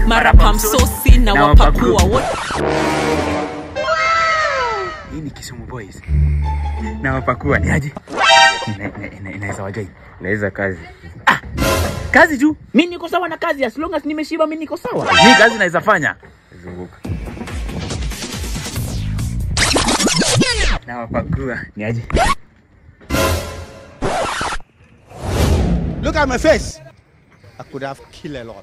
marapa msosi na wapakua wote. Hii ni Kisumu Boys. Na wapakua ni aje? Inaweza wajai. Naweza kazi. Kazi tu. Mimi niko sawa na kazi, as long as nimeshiba mimi niko sawa. Mimi kazi naweza fanya. Zunguka. Na wapakua ni aje? Look at my face. I could have killed a lot.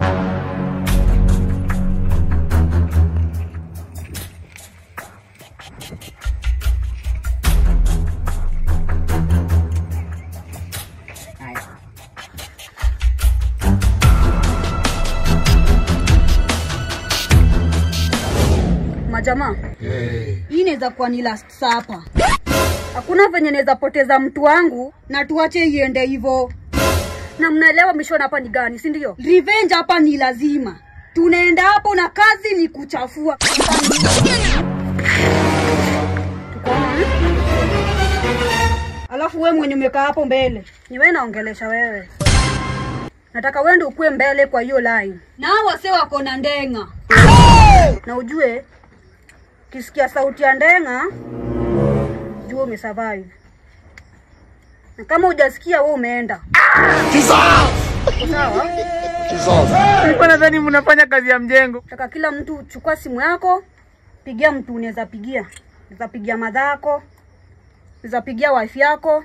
Majama, hii inaweza kuwa ni last supper. Hakuna venye naweza poteza mtu wangu na tuache iende hivyo. Na mnaelewa mission hapa ni gani, si ndio? Revenge hapa ni lazima. Tunaenda hapo na kazi ni kuchafua. Alafu wewe mwenye umekaa hapo mbele, ni wewe naongelesha wewe. Nataka wewe ndio ukue mbele kwa hiyo line. Na wase wako na ndenga. Na ujue kisikia sauti ya ndenga, jua umesurvive. Na kama hujasikia wewe umeenda. Sawa? Nilikuwa nadhani mnafanya kazi ya mjengo. Nataka kila mtu chukua simu yako, pigia mtu unaweza pigia. Unaweza pigia madhako, unaweza pigia wife yako.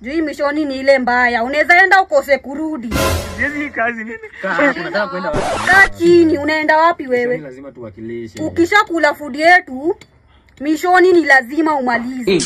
Juu hii mishoni ni ile mbaya. Unaweza enda ukose kurudi. Hizi kazi mimi. Tunataka kwenda wapi? Kaa chini, unaenda wapi wewe? Lazima tuwakilishe. Ukishakula food yetu, mishoni ni lazima umalize.